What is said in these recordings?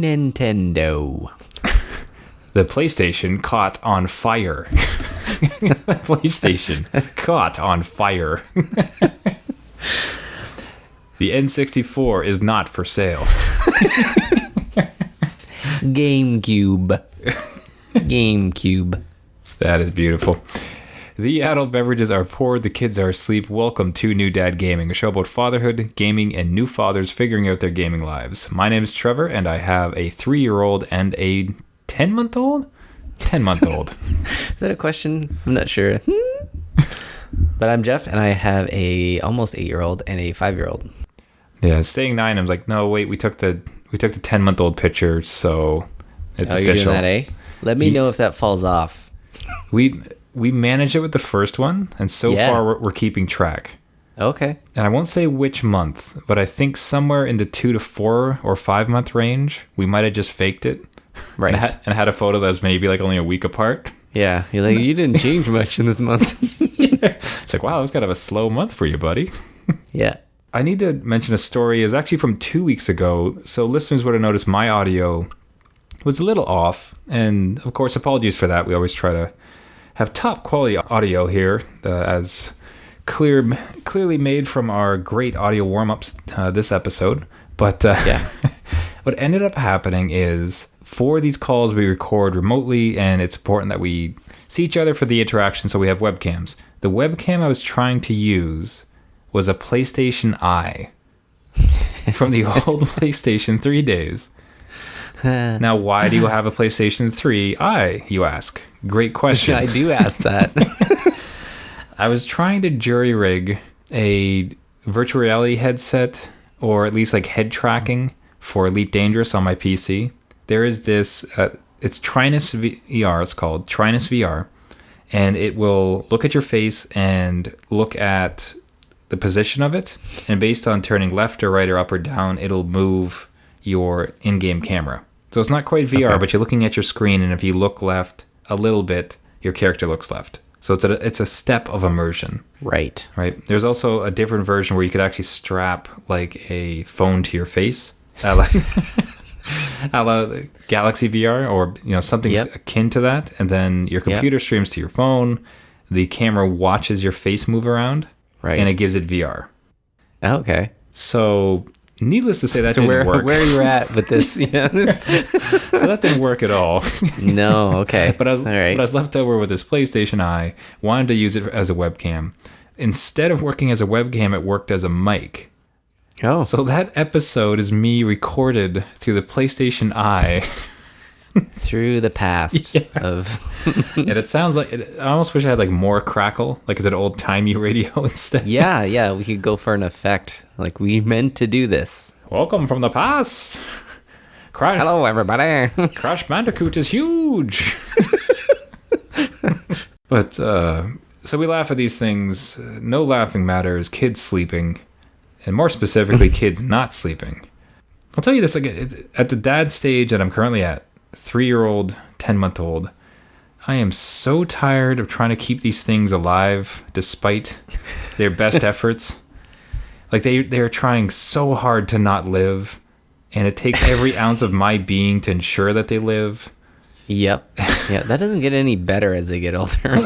Nintendo. The PlayStation caught on fire. PlayStation caught on fire. The N64 is not for sale. GameCube. That is beautiful. The adult beverages are poured, the kids are asleep. Welcome to New Dad Gaming, a show about fatherhood, gaming, and new fathers figuring out their gaming lives. My name is Trevor, and I have a 3-year-old and a 10-month-old? 10-month-old. Is that a question? I'm not sure. But I'm Jeff, and I have a almost 8-year-old and a 5-year-old. Yeah, staying 9, I was like, no, wait, we took the 10-month-old picture, so it's official. You're doing that, eh? Let me know if that falls off. We managed it with the first one, and so far we're keeping track. Okay. And I won't say which month, but I think somewhere in the 2 to 4 or 5 month range, we might have just faked it. Right. And had a photo that was maybe like only a week apart. Yeah. You're like, you didn't change much in this month. It's like, wow, it was kind of a slow month for you, buddy. Yeah. I need to mention a story. It's actually from 2 weeks ago. So listeners would have noticed my audio was a little off. And of course, apologies for that. We always try to have top quality audio here, as clearly made from our great audio warm-ups this episode. But what ended up happening is, for these calls we record remotely, and it's important that we see each other for the interaction, so we have webcams. The webcam I was trying to use was a PlayStation Eye from the old PlayStation 3 days. Now, why do you have a PlayStation 3 Eye, you ask? Great question. I do ask that. I was trying to jury-rig a virtual reality headset, or at least like head tracking for Elite Dangerous on my PC. There is this, it's Trinus VR, it's called Trinus VR, and it will look at your face and look at the position of it, and based on turning left or right or up or down, it'll move your in-game camera. So it's not quite VR, but you're looking at your screen, and if you look left a little bit, your character looks left. So it's a step of immersion. Right. There's also a different version where you could actually strap like a phone to your face, a la Galaxy VR, or something akin to that, and then your computer streams to your phone. The camera watches your face move around, and it gives it VR. Okay. So, needless to say, that didn't work. Where you're at with this? So that didn't work at all. No. Okay. But I was left over with this PlayStation Eye. Wanted to use it as a webcam. Instead of working as a webcam, it worked as a mic. Oh. So that episode is me recorded through the PlayStation Eye. Through the past of... And it sounds like... I almost wish I had like more crackle, like it's an old-timey radio instead. Yeah, we could go for an effect. Like, we meant to do this. Welcome from the past. Hello, everybody. Crash Bandicoot is huge. But, so we laugh at these things. No laughing matters. Kids sleeping. And more specifically, kids not sleeping. I'll tell you this, like, at the dad stage that I'm currently at, 3-year-old, 10-month-old, I am so tired of trying to keep these things alive despite their best efforts. Like, they're trying so hard to not live, and it takes every ounce of my being to ensure that they live. Yep. Yeah, that doesn't get any better as they get older.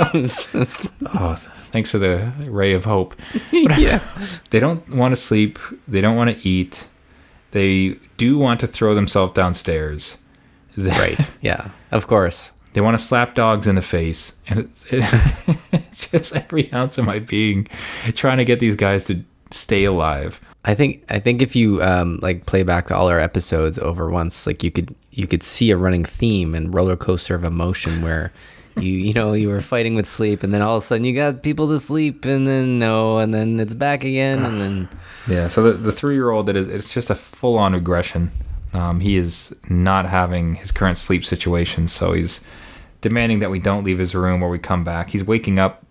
Thanks for the ray of hope. Yeah. They don't want to sleep. They don't want to eat. They do want to throw themselves downstairs. Right. Yeah, of course. They want to slap dogs in the face. And it's just every ounce of my being trying to get these guys to stay alive. I think if you like play back all our episodes over once, like you could see a running theme and roller coaster of emotion where you were fighting with sleep, and then all of a sudden you got people to sleep, and then no, and then it's back again, and then So the 3-year-old, it's just a full-on regression. He is not having his current sleep situation, so he's demanding that we don't leave his room or we come back. He's waking up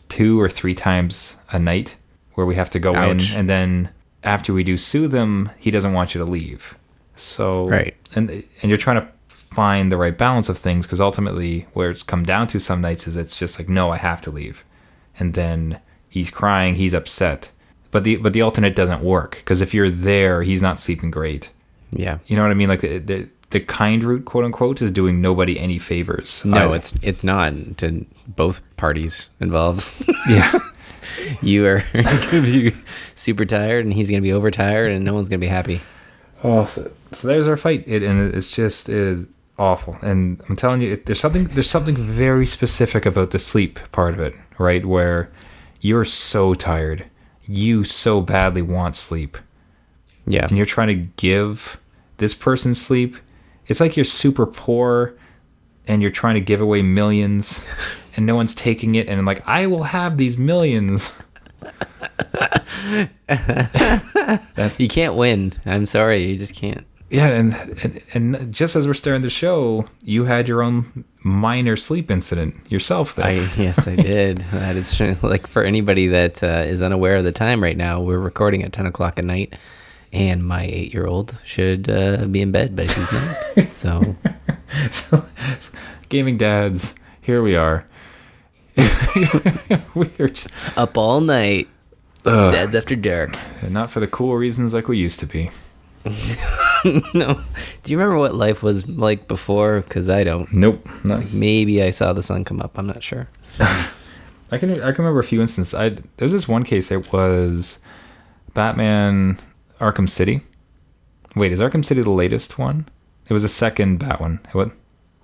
2 or 3 times a night where we have to go in, and then after we do soothe him, he doesn't want you to leave. So right, and you're trying to find the right balance of things, because ultimately where it's come down to some nights is it's just like, no, I have to leave, and then he's crying, he's upset, but the alternate doesn't work, because if you're there, he's not sleeping great. Yeah. You know what I mean? Like the kind route, quote unquote, is doing nobody any favors. No, it's not to both parties involved. Yeah. You are going to be super tired, and he's going to be overtired, and no one's going to be happy. Oh, so there's our fight. It is awful. And I'm telling you, there's something very specific about the sleep part of it, right? Where you're so tired, you so badly want sleep. Yeah. And you're trying to give this person sleep. It's like you're super poor and you're trying to give away millions and no one's taking it. And like, I will have these millions. You can't win. I'm sorry. You just can't. Yeah. And just as we're starting the show, you had your own minor sleep incident yourself there. Yes, I did. That is like, for anybody that is unaware of the time right now, we're recording at 10 o'clock at night. And my 8-year-old should be in bed, but he's not. So, gaming dads, here we are. We're up all night. Dads after dark. And not for the cool reasons like we used to be. No. Do you remember what life was like before? Because I don't. Nope. Like, maybe I saw the sun come up. I'm not sure. I can remember a few instances. There's this one case. It was Batman Arkham City. Wait, is Arkham City the latest one? It was the second Bat one. It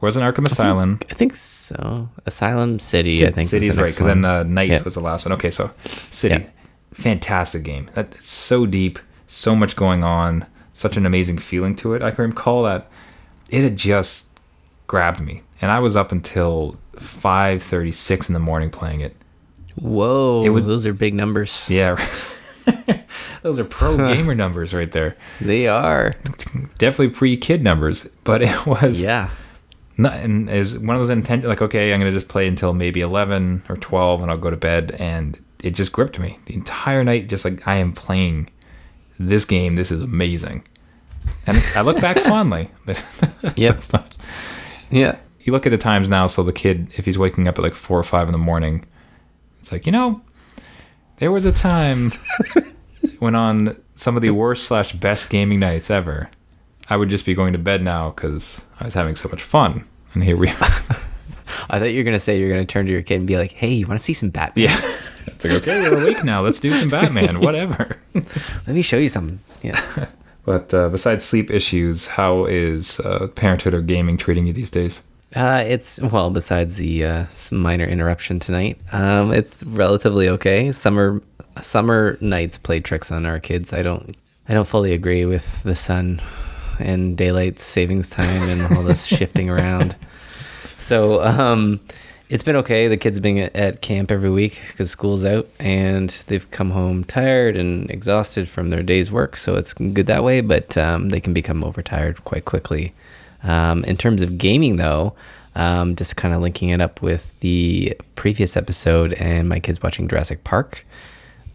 wasn't Arkham Asylum. I think so. Asylum City, I think. City's right, because then Night was the last one. Okay, so City. Yeah. Fantastic game. It's so deep, so much going on, such an amazing feeling to it. I can recall that it had just grabbed me. And I was up until 5:36 in the morning playing it. Whoa, those are big numbers. Yeah. Those are pro gamer numbers right there. They are. Definitely pre-kid numbers, but it was... Yeah. And it was one of those intent, like, okay, I'm going to just play until maybe 11 or 12 and I'll go to bed. And it just gripped me the entire night. Just like, I am playing this game. This is amazing. And I look back fondly. Yep. Yeah. You look at the times now. So the kid, if he's waking up at like 4 or 5 in the morning, it's like, there was a time when on some of the worst/best gaming nights ever, I would just be going to bed now because I was having so much fun. And here we are. I thought you were going to say you're going to turn to your kid and be like, hey, you want to see some Batman? Yeah. It's like, okay, you're awake now. Let's do some Batman. Whatever. Let me show you something. Yeah. But besides sleep issues, how is parenthood or gaming treating you these days? Besides the minor interruption tonight, it's relatively okay. Summer nights play tricks on our kids. I don't fully agree with the sun and daylight savings time and all this shifting around. So it's been okay. The kids have been at camp every week because school's out, and they've come home tired and exhausted from their day's work. So it's good that way, but they can become overtired quite quickly. In terms of gaming, though, just kind of linking it up with the previous episode and my kids watching Jurassic Park.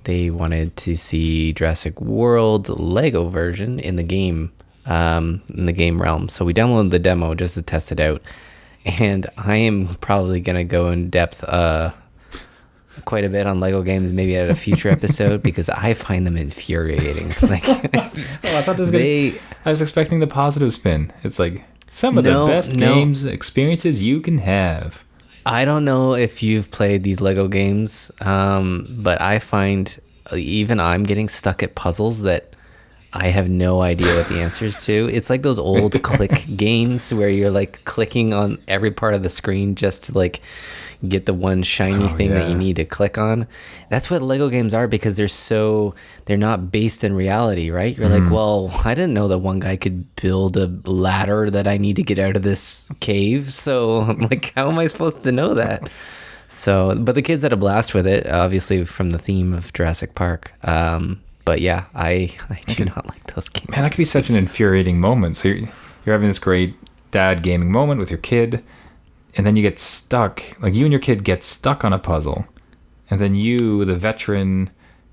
They wanted to see Jurassic World Lego version in the game realm. So we downloaded the demo just to test it out. And I am probably going to go in depth quite a bit on Lego games, maybe at a future episode, because I find them infuriating. Like, I thought I was expecting the positive spin. It's like some of the best games experiences you can have. I don't know if you've played these Lego games, but I find even I'm getting stuck at puzzles that I have no idea what the answers to. It's like those old click games where you're like clicking on every part of the screen just to like get the one shiny thing that you need to click on. That's what Lego games are, because they're not based in reality, right? You're like, well, I didn't know that one guy could build a ladder that I need to get out of this cave. So like, how am I supposed to know that? So, but the kids had a blast with it, obviously from the theme of Jurassic Park. But yeah, I do not like those games. Man, that could be such an infuriating moment. So you're having this great dad gaming moment with your kid, and then you get stuck. Like, you and your kid get stuck on a puzzle, and then you, the veteran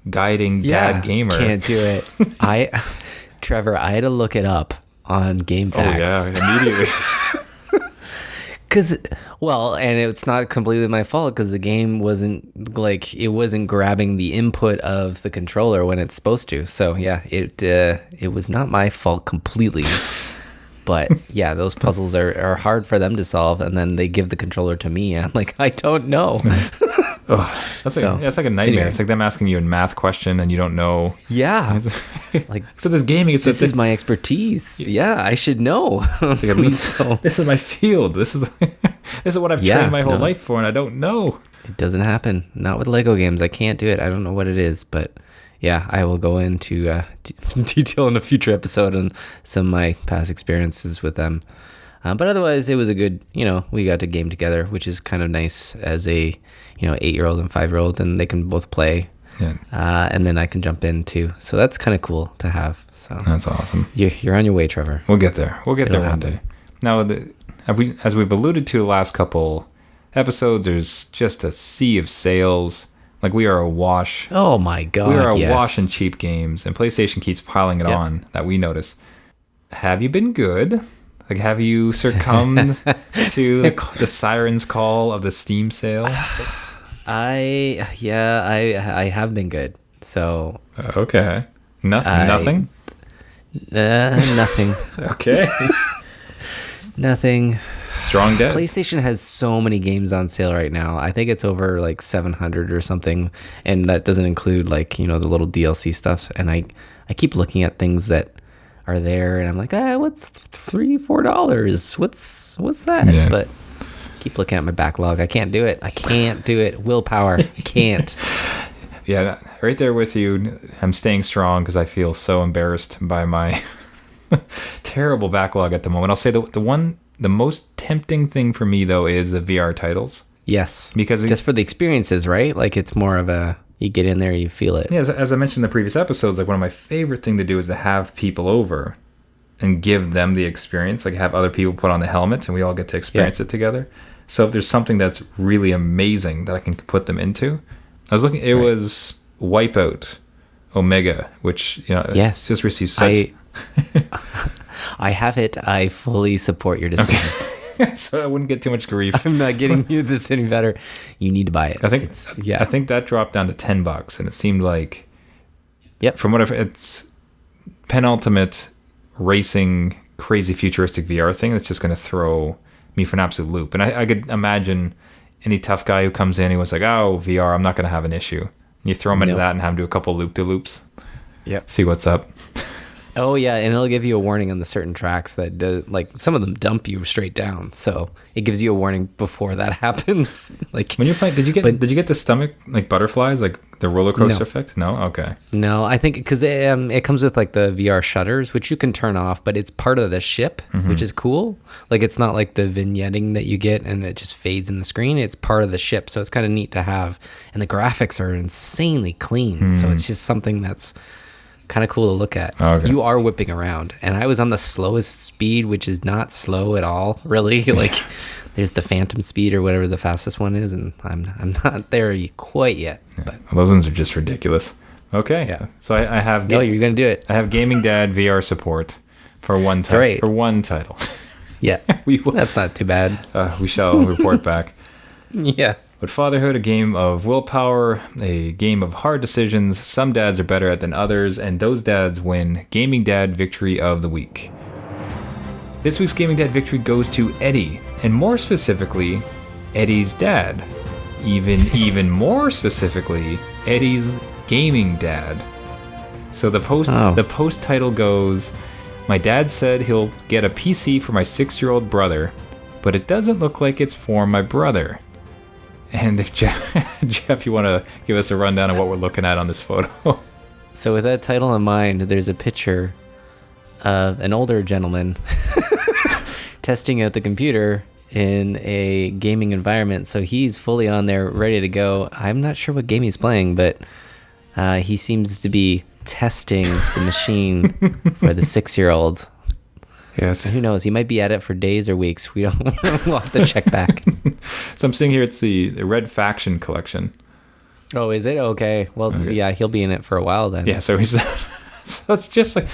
guiding dad gamer, can't do it. Trevor, I had to look it up on GameFAQs. Oh yeah, immediately. And it's not completely my fault because the game wasn't grabbing the input of the controller when it's supposed to. So yeah, it was not my fault completely. But yeah, those puzzles are hard for them to solve, and then they give the controller to me, and I'm like, I don't know. That's like a nightmare. Anyway. It's like them asking you a math question and you don't know. Yeah. Like, so this gaming, this is my expertise. Yeah, I should know. It's like at least this is my field. This is what I've trained my whole life for, and I don't know. It doesn't happen. Not with Lego games. I can't do it. I don't know what it is, but yeah, I will go into detail in a future episode on some of my past experiences with them. But otherwise, it was a good, we got to game together, which is kind of nice as a, 8-year-old and 5-year-old, and they can both play. Yeah. And then I can jump in too. So that's kind of cool to have. So that's awesome. You're on your way, Trevor. We'll get there. We'll get there one day. Now, as we've alluded to the last couple episodes, there's just a sea of sales. Like, we are awash. Oh my God. We are awash in cheap games, and PlayStation keeps piling it on that we notice. Have you been good? Like, have you succumbed to the siren's call of the Steam sale? I have been good. So okay, nothing. Nothing. Okay. Nothing. Strong death. PlayStation has so many games on sale right now. I think it's over like 700 or something, and that doesn't include like the little DLC stuff. And I keep looking at things that are there, and I'm like, what's $3-4? What's that? Yeah. But keep looking at my backlog. I can't do it. Willpower. I can't. Yeah, right there with you. I'm staying strong because I feel so embarrassed by my terrible backlog at the moment. I'll say the most tempting thing for me though is the VR titles. Yes, because just for the experiences, right? Like, it's more of a, you get in there, you feel it. Yeah, as I mentioned in the previous episodes, like, one of my favorite things to do is to have people over and give them the experience. Like, have other people put on the helmets and we all get to experience it together. So if there's something that's really amazing that I can put them into, I was looking. It was Wipeout Omega, which just received such. I have it. I fully support your decision. Okay. So I wouldn't get too much grief. I'm not getting you this any better. You need to buy it. I think that dropped down to $10, and it seemed like, from what it's penultimate racing, crazy futuristic VR thing that's just going to throw me for an absolute loop. And I could imagine any tough guy who comes in, he was like, "Oh, VR, I'm not going to have an issue." And you throw him into that and have him do a couple loop-de-loops. Yep. See what's up. Oh yeah, and it'll give you a warning on the certain tracks that like some of them dump you straight down. So it gives you a warning before that happens. Like, when you're playing, did you get the stomach like butterflies, like the roller coaster effect? No, okay. No, I think because it comes with like the VR shutters, which you can turn off, but it's part of the ship, which is cool. Like, it's not like the vignetting that you get and it just fades in the screen. It's part of the ship, so it's kind of neat to have. And the graphics are insanely clean, so it's just something that's kind of cool to look at. Okay. You are whipping around, and I was on the slowest speed, which is not slow at all, really. Like, there's the phantom speed or whatever the fastest one is, and I'm not there quite yet. Yeah. But those ones are just ridiculous. Okay, yeah. So I have. You're gonna do it. I have Gaming Dad VR support for one title. Right. For one title. Yeah, that's not too bad. We shall report back. Yeah. But fatherhood, a game of willpower, a game of hard decisions. Some dads are better at than others, and those dads win. Gaming Dad Victory of the Week. This week's Gaming Dad Victory goes to Eddie, and more specifically, Eddie's dad. Even more specifically, Eddie's gaming dad. So the post title goes, "My dad said he'll get a PC for my 6-year-old brother, but it doesn't look like it's for my brother." And if Jeff, you want to give us a rundown of what we're looking at on this photo. So with that title in mind, there's a picture of an older gentleman testing out the computer in a gaming environment. So he's fully on there, ready to go. I'm not sure what game he's playing, but he seems to be testing the machine for the 6-year-old. Yes. Who knows? He might be at it for days or weeks. We'll have to check back. So I'm seeing here it's the Red Faction collection. Oh, is it? Okay. Well, okay. Yeah, he'll be in it for a while then. Yeah, so he's... So it's just like...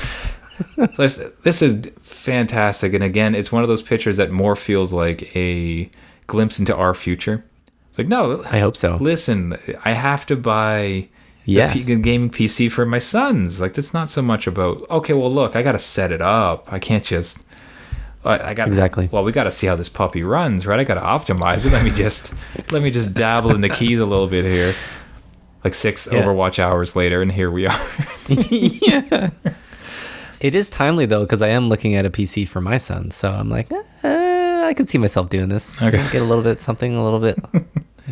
This is fantastic. And again, it's one of those pictures that more feels like a glimpse into our future. It's like, no, I hope so. Listen, I have to buy the gaming PC for my sons. Like, that's not so much about, okay, well, look, I got to set it up. I can't just... Exactly. Well, we got to see how this puppy runs, right? I got to optimize it. Let me just dabble in the keys a little bit here. Like 6 Overwatch hours later, and here we are. Yeah. It is timely though, because I am looking at a PC for my son, so I'm like, I can see myself doing this. Okay. Get a little bit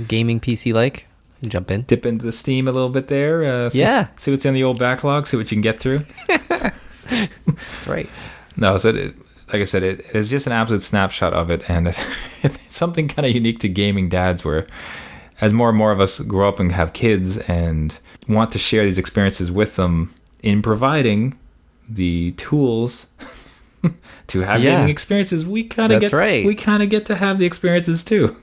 gaming PC like. Jump in, dip into the Steam a little bit there. See what's in the old backlog. See what you can get through. That's right. No, so like I said, it is just an absolute snapshot of it, and it's something kind of unique to gaming dads, where as more and more of us grow up and have kids and want to share these experiences with them, in providing the tools to have gaming experiences, we kind of get to have the experiences too.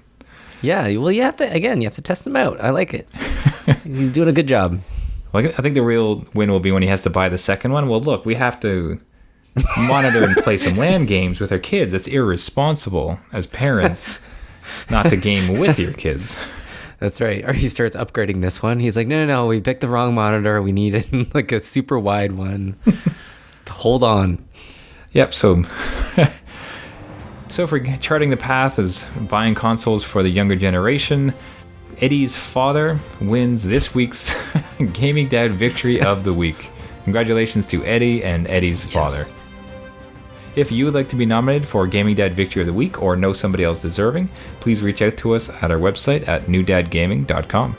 Yeah, well, you have to test them out. I like it. He's doing a good job. Well, I think the real win will be when he has to buy the second one. Well, look, we have to monitor and play some LAN games with our kids. That's irresponsible as parents not to game with your kids. That's right. Or he starts upgrading this one. He's like, no, we picked the wrong monitor. We needed like a super wide one. Hold on. Yep, so for charting the path as buying consoles for the younger generation, Eddie's father wins this week's Gaming Dad Victory of the Week. Congratulations to Eddie and Eddie's father. If you would like to be nominated for Gaming Dad Victory of the Week or know somebody else deserving, please reach out to us at our website at newdadgaming.com.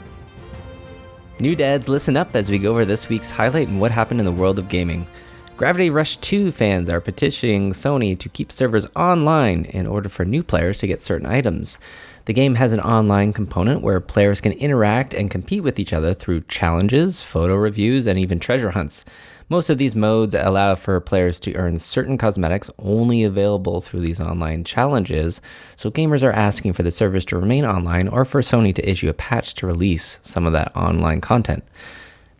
New dads, listen up as we go over this week's highlight and what happened in the world of gaming. Gravity Rush 2 fans are petitioning Sony to keep servers online in order for new players to get certain items. The game has an online component where players can interact and compete with each other through challenges, photo reviews, and even treasure hunts. Most of these modes allow for players to earn certain cosmetics only available through these online challenges, so gamers are asking for the servers to remain online or for Sony to issue a patch to release some of that online content.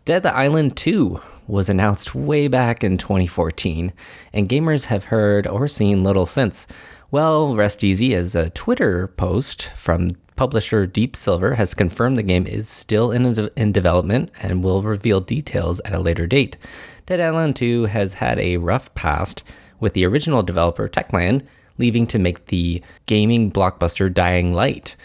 Dead Island 2 was announced way back in 2014, and gamers have heard or seen little since. Well, rest easy, as a Twitter post from publisher Deep Silver has confirmed the game is still in development and will reveal details at a later date. Dead Island 2 has had a rough past, with the original developer Techland leaving to make the gaming blockbuster Dying Light,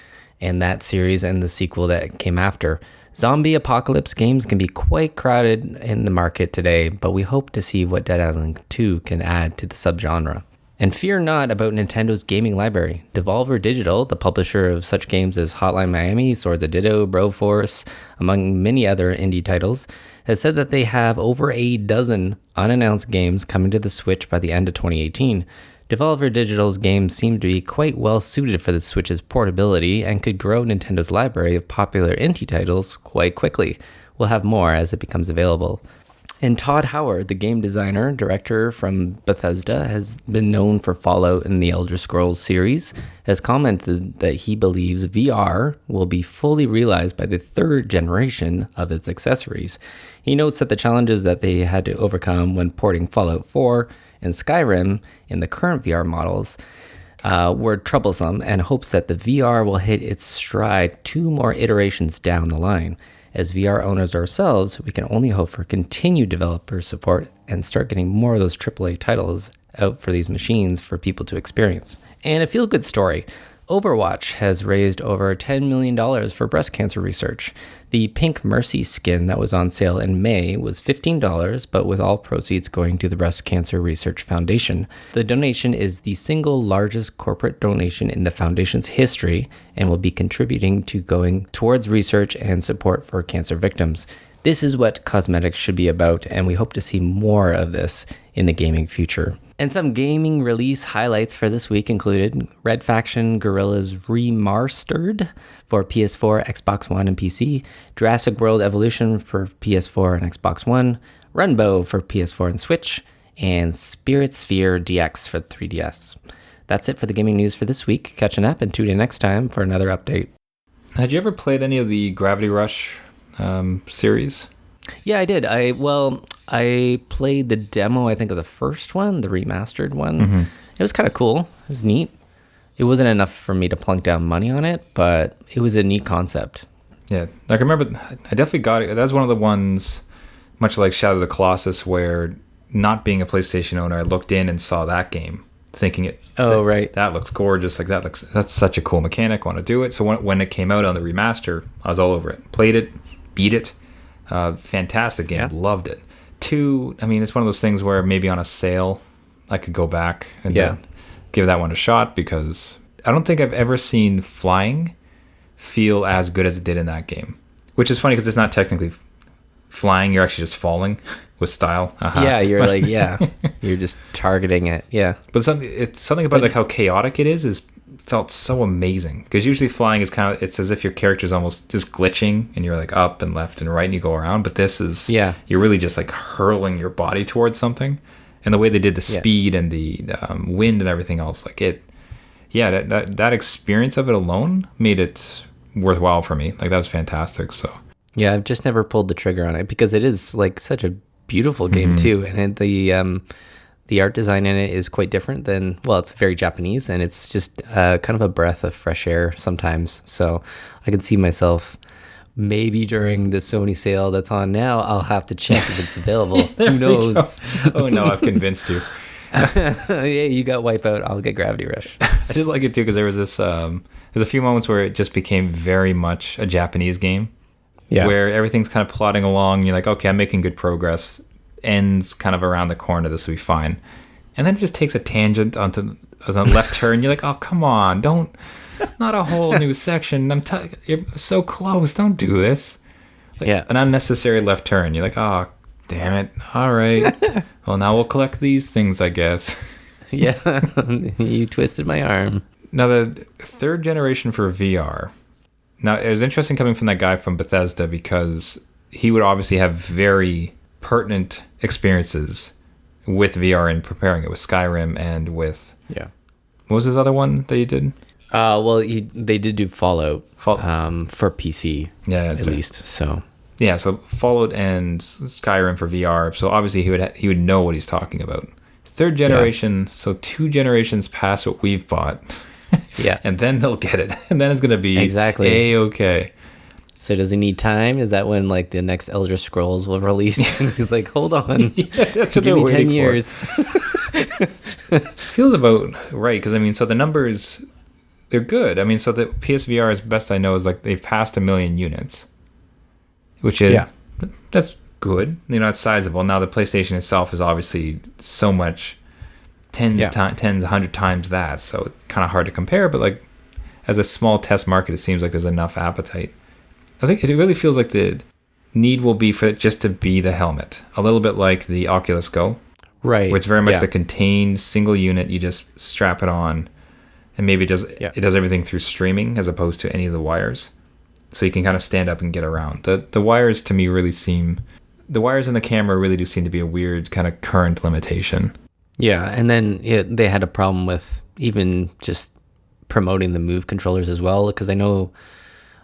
and that series and the sequel that came after. Zombie apocalypse games can be quite crowded in the market today, but we hope to see what Dead Island 2 can add to the subgenre. And fear not about Nintendo's gaming library. Devolver Digital, the publisher of such games as Hotline Miami, Swords of Ditto, Broforce, among many other indie titles, has said that they have over a dozen unannounced games coming to the Switch by the end of 2018. Devolver Digital's games seem to be quite well suited for the Switch's portability and could grow Nintendo's library of popular indie titles quite quickly. We'll have more as it becomes available. And Todd Howard, the game designer, director from Bethesda, has been known for Fallout and the Elder Scrolls series, has commented that he believes VR will be fully realized by the third generation of its accessories. He notes that the challenges that they had to overcome when porting Fallout 4 and Skyrim in the current VR models were troublesome, and hopes that the VR will hit its stride 2 more iterations down the line. As VR owners ourselves, we can only hope for continued developer support and start getting more of those AAA titles out for these machines for people to experience. And a feel-good story. Overwatch has raised over $10 million for breast cancer research. The pink Mercy skin that was on sale in May was $15, but with all proceeds going to the Breast Cancer Research Foundation. The donation is the single largest corporate donation in the foundation's history and will be contributing to going towards research and support for cancer victims. This is what cosmetics should be about, and we hope to see more of this in the gaming future. And some gaming release highlights for this week included Red Faction Guerrillas Remastered for PS4, Xbox One, and PC, Jurassic World Evolution for PS4 and Xbox One, Runbow for PS4 and Switch, and Spirit Sphere DX for 3DS. That's it for the gaming news for this week. Catching up and tune in next time for another update. Had you ever played any of the Gravity Rush series? Yeah, I did. I played the demo, I think, of the first one, the remastered one. It was kind of cool. It was neat. It wasn't enough for me to plunk down money on it, but it was a neat concept. Yeah, I can remember. I definitely got it. That was one of the ones, much like Shadow of the Colossus, where not being a PlayStation owner, I looked in and saw that game, thinking it. Oh, right. That looks gorgeous. Like that's such a cool mechanic. Want to do it. So when it came out on the remaster, I was all over it. Played it, beat it. Fantastic game. Yeah. Loved it. 2, I mean, it's one of those things where maybe on a sale, I could go back and give that one a shot, because I don't think I've ever seen flying feel as good as it did in that game. Which is funny because it's not technically flying. You're actually just falling with style. Yeah, you're like, you're just targeting it. Yeah. But something about like how chaotic it is felt so amazing, because usually flying is kind of, it's as if your character's almost just glitching and you're like up and left and right and you go around, but this is you're really just like hurling your body towards something. And the way they did the speed and the wind and everything else, like that experience of it alone made it worthwhile for me. Like that was fantastic. So yeah, I've just never pulled the trigger on it, because it is like such a beautiful game too, and the art design in it is quite different than, well, it's very Japanese, and it's just kind of a breath of fresh air sometimes. So I can see myself maybe during the Sony sale that's on now, I'll have to check if it's available. Who knows? Oh no, I've convinced you. Yeah, you got Wipeout. I'll get Gravity Rush. I just like it too, because there was this. There's a few moments where it just became very much a Japanese game. Yeah. Where everything's kind of plodding along. You're like, okay, I'm making good progress. Ends kind of around the corner. This will be fine. And then it just takes a tangent onto a left turn. You're like, oh, come on, don't. Not a whole new section. You're so close. Don't do this. Like, an unnecessary left turn. You're like, oh, damn it. All right. Well, now we'll collect these things, I guess. Yeah. You twisted my arm. Now, the third generation for VR. Now, it was interesting coming from that guy from Bethesda, because he would obviously have very pertinent experiences with VR and preparing it with Skyrim and with... Yeah. What was his other one that you did? Well, they did do Fallout for PC, at least. So yeah, so Fallout and Skyrim for VR. So obviously he would know what he's talking about. Third generation, so 2 generations past what we've bought. Yeah, and then they'll get it, and then it's gonna be A-okay. So does he need time? Is that when like the next Elder Scrolls will release? And he's like, hold on, that's what give me 10 years. Feels about right, because I mean, so the numbers, they're good. I mean, so the PSVR, as best I know, is like they've passed 1 million units, which is that's good. You know, it's sizable. Now the PlayStation itself is obviously so much, tens, 100 times that. So it's kind of hard to compare. But like, as a small test market, it seems like there's enough appetite. I think it really feels like the need will be for it just to be the helmet, a little bit like the Oculus Go, right? Where it's very much the contained single unit. You just strap it on. And maybe it does everything through streaming as opposed to any of the wires. So you can kind of stand up and get around. The wires to me really seem... The wires in the camera really do seem to be a weird kind of current limitation. Yeah, and then they had a problem with even just promoting the Move controllers as well, because I know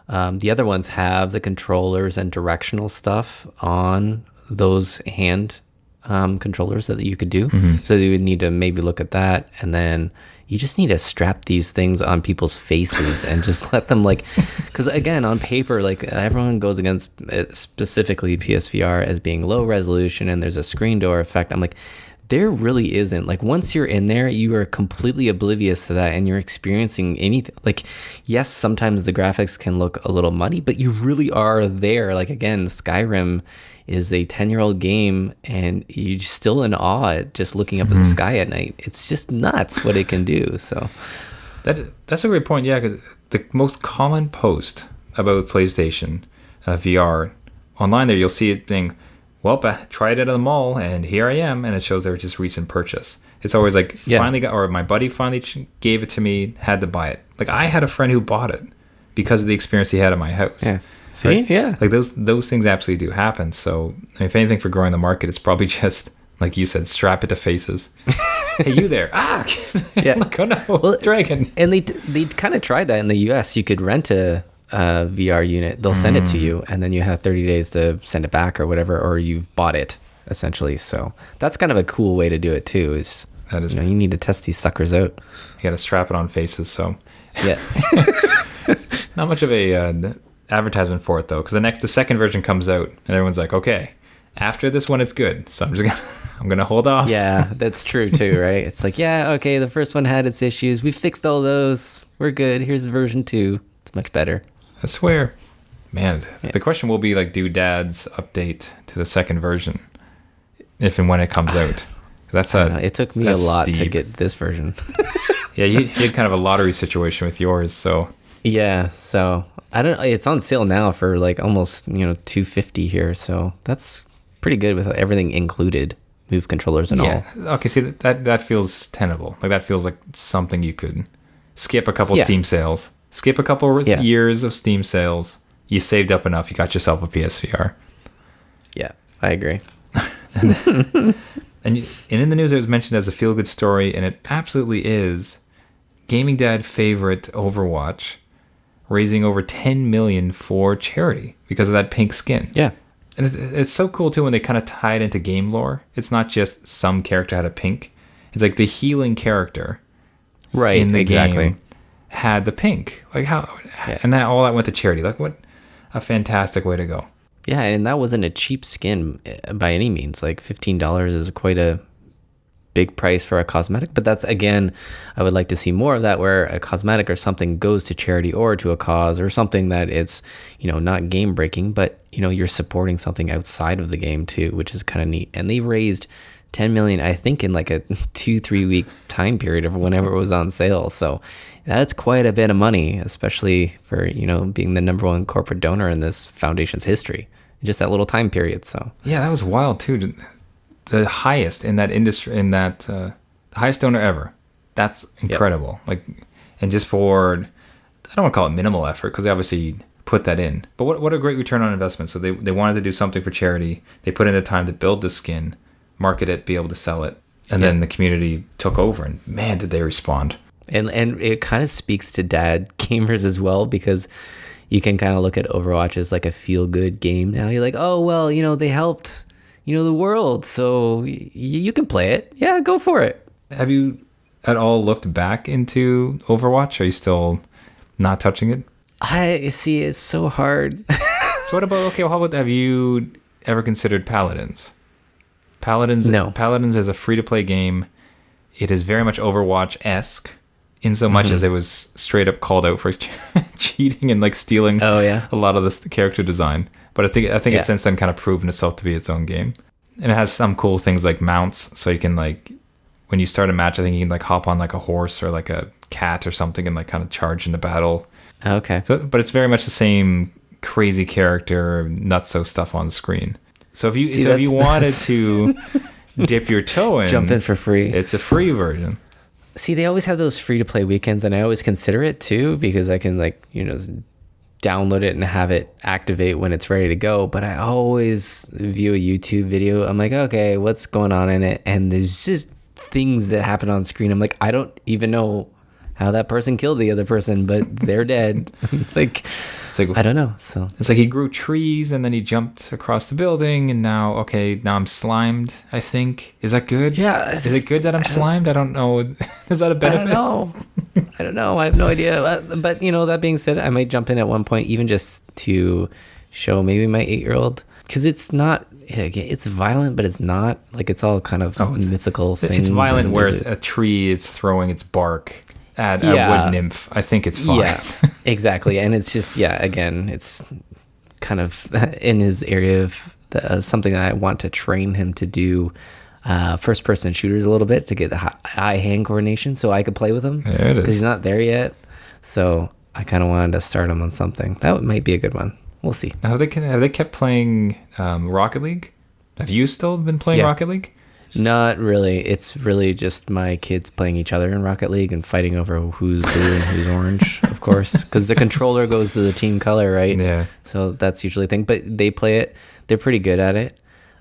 the other ones have the controllers and directional stuff on those hand controllers that you could do. So you would need to maybe look at that, and then... You just need to strap these things on people's faces and just let them because again, on paper, like everyone goes against specifically PSVR as being low resolution and there's a screen door effect. I'm like, there really isn't. Like once you're in there, you are completely oblivious to that and you're experiencing anything. Like, yes, sometimes the graphics can look a little muddy, but you really are there. Like again, Skyrim is a 10-year-old game and you're still in awe at just looking up at the sky at night. It's just nuts what it can do. So that's a great point. Yeah, because the most common post about PlayStation VR online there, you'll see it being, well, I tried it at the mall and here I am, and it shows their just recent purchase. It's always like finally got, or my buddy finally gave it to me, had to buy it. Like I had a friend who bought it because of the experience he had at my house. Yeah. See? Right? Yeah. Like those things absolutely do happen. So I mean, if anything for growing the market, it's probably just like you said, strap it to faces. Hey, you there? Yeah. Like, oh no, well, dragon. And they kind of tried that in the US. You could rent a VR unit. They'll send it to you, and then you have 30 days to send it back or whatever, or you've bought it. essentially. So that's kind of a cool way to do it too. Is That is, you need to test these suckers out. you got to strap it on faces. So Yeah. not much of a advertisement for it though, because the second version comes out and everyone's like, okay, after this one it's good. So I'm gonna hold off. Yeah, that's true too, right? It's like, yeah, okay, the first one had its issues. We fixed all those. We're good. Here's version 2. It's much better. I swear, man. The question will be like, do dads update to the second version if and when it comes out? It took me a lot steep to get this version. Yeah, you had kind of a lottery situation with yours, so Yeah, so I don't. It's on sale now for like almost $250 here, so that's pretty good with everything included, Move controllers and all. Okay, see that feels tenable. Like that feels like something you could skip a couple Steam sales, skip a couple years of Steam sales. You saved up enough. You got yourself a PSVR. Yeah, I agree. And in the news, it was mentioned as a feel-good story, and it absolutely is. Gaming Dad favorite Overwatch, raising over 10 million for charity because of that pink skin. Yeah. And it's so cool too when they kind of tie it into game lore. It's not just some character had a pink. It's like the healing character, right? In the game had the pink. Like how, and all that went to charity. Like what a fantastic way to go. Yeah, and that wasn't a cheap skin by any means. Like $15 is quite a big price for a cosmetic, but that's, again, I would like to see more of that, where a cosmetic or something goes to charity or to a cause or something that it's not game breaking, but you're supporting something outside of the game too, which is kind of neat. And they raised 10 million, I think, in like a 2-3 week time period of whenever it was on sale. So that's quite a bit of money, especially for being the number one corporate donor in this foundation's history, just that little time period. So yeah, that was wild too. The highest in that industry, the highest donor ever. That's incredible. Like, and just for, I don't want to call it minimal effort, because they obviously put that in, but what a great return on investment. So they wanted to do something for charity. They put in the time to build the skin, market it, be able to sell it, and then the community took over, and man, did they respond. And it kind of speaks to dad gamers as well, because you can kind of look at Overwatch as like a feel-good game now. You're like, oh, well, they helped, the world, so you can play it. Yeah, go for it. Have you at all looked back into Overwatch? Are you still not touching it? I see, it's so hard. So what about, have you ever considered Paladins? No. Paladins is a free-to-play game. It is very much Overwatch-esque, in so much as it was straight up called out for cheating and like stealing a lot of the character design. But I think it's since then kind of proven itself to be its own game. And it has some cool things like mounts, so you can like, when you start a match, I think you can like hop on like a horse or like a cat or something and like kind of charge into battle. Okay. So, but it's very much the same crazy character, nutso stuff on screen. So if you wanted to dip your toe in, jump in for free. It's a free version. See, they always have those free to play weekends, and I always consider it too, because I can download it and have it activate when it's ready to go. But I always view a YouTube video. I'm like, okay, what's going on in it? And there's just things that happen on screen. I'm like, I don't even know how that person killed the other person, but they're dead. It's like, I don't know. So it's like he grew trees and then he jumped across the building, and now I'm slimed, I think. Is that good? Yeah. Is it good that I'm slimed? I don't know. Is that a benefit? I don't know. I have no idea. But that being said, I might jump in at one point, even just to show maybe my 8-year-old, because it's not, it's violent, but it's not like, it's all kind of mythical things. It's violent where a tree is throwing its bark at a wood nymph. I think it's fine. Yeah, exactly. And it's just, again, it's kind of in his area of something that I want to train him to do, first person shooters a little bit, to get the eye-hand coordination so I could play with him. There it is. Because he's not there yet. So I kind of wanted to start him on something. That might be a good one. We'll see. Now, have they kept playing Rocket League? Have you still been playing Rocket League? Not really. It's really just my kids playing each other in Rocket League and fighting over who's blue and who's orange, of course, because the controller goes to the team color, right? Yeah. So that's usually the thing. But they play it. They're pretty good at it.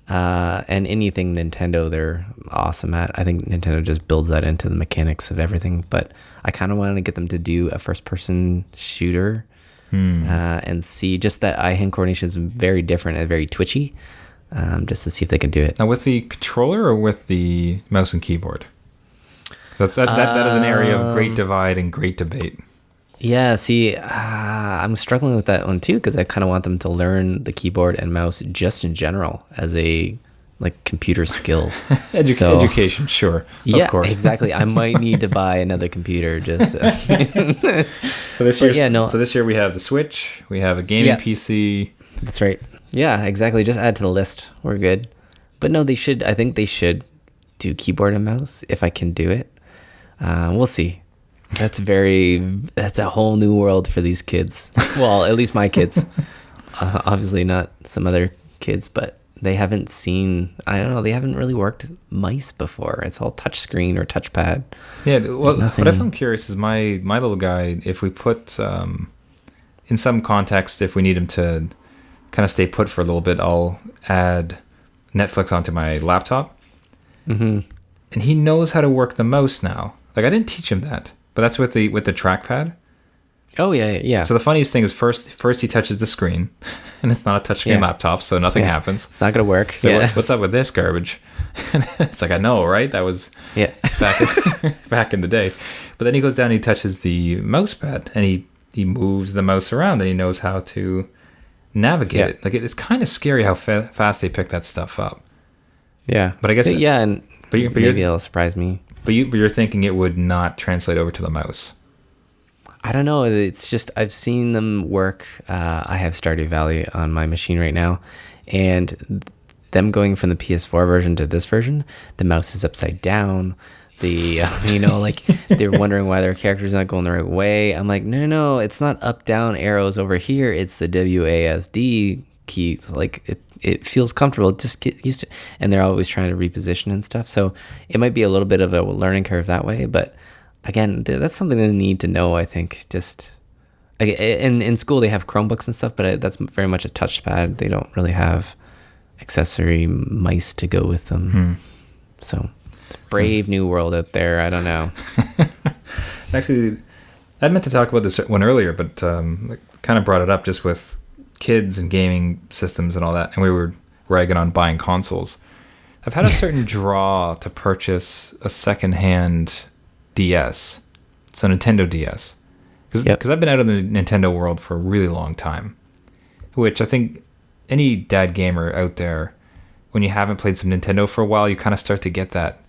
And anything Nintendo, they're awesome at. I think Nintendo just builds that into the mechanics of everything. But I kind of wanted to get them to do a first-person shooter and see just that eye-hand coordination is very different and very twitchy. just to see if they can do it. Now, with the controller or with the mouse and keyboard? That is an area of great divide and great debate. Yeah, see, I'm struggling with that one too, because I kind of want them to learn the keyboard and mouse just in general as a computer skill. Education, sure. Yeah, of course. Exactly. I might need to buy another computer just. So this year we have the Switch, we have a gaming PC. That's right. Yeah, exactly. Just add to the list. We're good. But no, they should. I think they should do keyboard and mouse if I can do it. We'll see. That's a whole new world for these kids. Well, at least my kids. Obviously not some other kids, but they haven't seen, I don't know, they haven't really worked mice before. It's all touchscreen or touchpad. Yeah, well, what I found curious is my little guy, if we put, in some context, if we need him to kind of stay put for a little bit, I'll add Netflix onto my laptop. Mm-hmm. And he knows how to work the mouse now. Like, I didn't teach him that, but that's with the trackpad. Oh, yeah. So the funniest thing is first he touches the screen, and it's not a touchscreen laptop, so nothing happens. It's not going to work. So what's up with this garbage? And it's like, I know, right? That was back in the day. But then he goes down and he touches the mouse pad, and he moves the mouse around, and he knows how to navigate it. Like, it's kind of scary how fast they pick that stuff up. Yeah. But I guess... Yeah, and maybe it'll surprise me. But you're thinking it would not translate over to the mouse. I don't know. It's just I've seen them work. I have Stardew Valley on my machine right now, and them going from the PS4 version to this version, the mouse is upside down. They're wondering why their character's not going the right way. I'm like, no, it's not up down arrows over here. It's the WASD key. Like it feels comfortable. Just get used to. And they're always trying to reposition and stuff. So it might be a little bit of a learning curve that way, but. Again, that's something they need to know, I think. Just in school, they have Chromebooks and stuff, but that's very much a touchpad. They don't really have accessory mice to go with them. So it's a brave new world out there. I don't know. Actually, I meant to talk about this one earlier, but kind of brought it up just with kids and gaming systems and all that. And we were ragging on buying consoles. I've had a certain draw to purchase a secondhand DS, so Nintendo DS, because I've been out of the Nintendo world for a really long time, which I think any dad gamer out there, when you haven't played some Nintendo for a while, you kind of start to get that.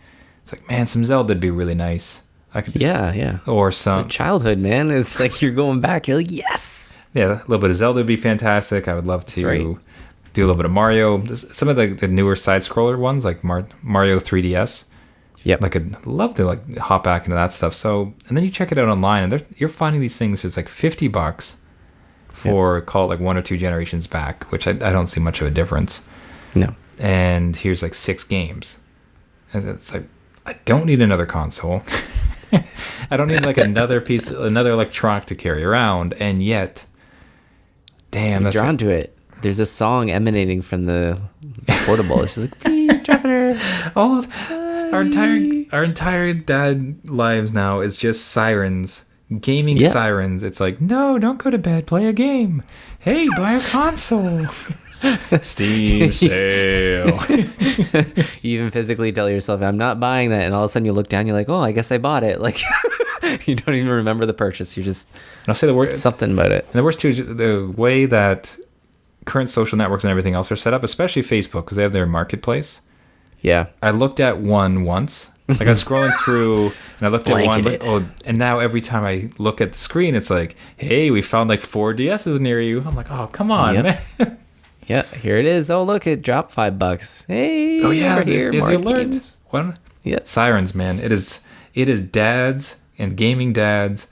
It's like, man, some Zelda would be really nice. Or some it's a childhood, man. It's like you're going back. You're like, yes. Yeah, a little bit of Zelda would be fantastic. I would love to do a little bit of Mario. Some of the newer side scroller ones, like Mario 3DS. Yep. Like, I'd love to hop back into that stuff. So, and then you check it out online, and you're finding these things. It's like $50 for call it 1 or 2 generations back, which I don't see much of a difference. No. And here's 6 games, and it's like, I don't need another console. I don't need another electronic to carry around, and yet, damn, that's drawn to it. There's a song emanating from the portable. It's just like, please drop it. All of our entire dad lives now is just sirens, gaming sirens. It's like, no, don't go to bed, play a game. Hey, buy a console. Steam sale. You even physically tell yourself, I'm not buying that, and all of a sudden you look down, you're like, oh, I guess I bought it. Like, you don't even remember the purchase. You just and I'll say the word something about it. And the worst too, the way that current social networks and everything else are set up, especially Facebook, because they have their marketplace. Yeah. I looked at one once. Like, I was scrolling through, and I looked at one. And now every time I look at the screen, it's like, hey, we found 4 DSs near you. I'm like, oh, come on, man. Yeah, here it is. Oh, look, it dropped $5. Hey, oh yeah, here, more games. What? Yeah, Sirens, man. It is dads and gaming dads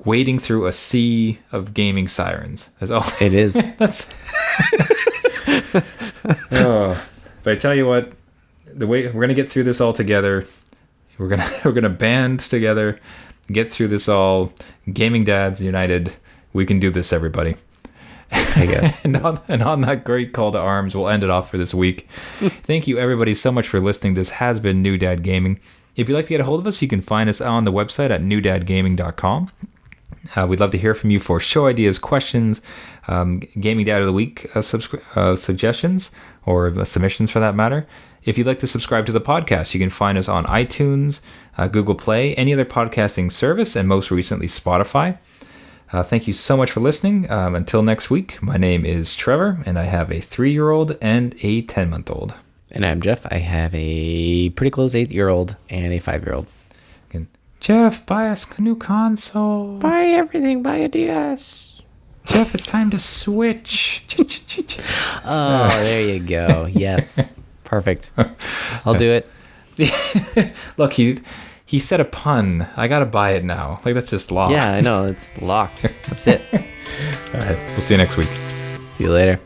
wading through a sea of gaming sirens. That's all it is. That's. But I tell you what, the way we're gonna get through this all together, we're gonna band together, get through this all. Gaming dads united. We can do this, everybody. I guess. and on that great call to arms, we'll end it off for this week. Thank you, everybody, so much for listening. This has been New Dad Gaming. If you'd like to get a hold of us, you can find us on the website at newdadgaming.com. We'd love to hear from you for show ideas, questions, Gaming Dad of the Week suggestions, or submissions for that matter. If you'd like to subscribe to the podcast, you can find us on iTunes, Google Play, any other podcasting service, and most recently Spotify. Thank you so much for listening. Until next week, my name is Trevor, and I have a 3-year-old and a 10-month-old. And I'm Jeff. I have a pretty close 8-year-old and a 5-year-old. Jeff, buy us a new console. Buy everything. Buy a DS. Jeff, it's time to switch. Oh, there you go. Yes. Perfect. I'll do it. Look, he said a pun. I gotta buy it now. Like, that's just locked. Yeah, I know. It's locked. That's it. All right. We'll see you next week. See you later.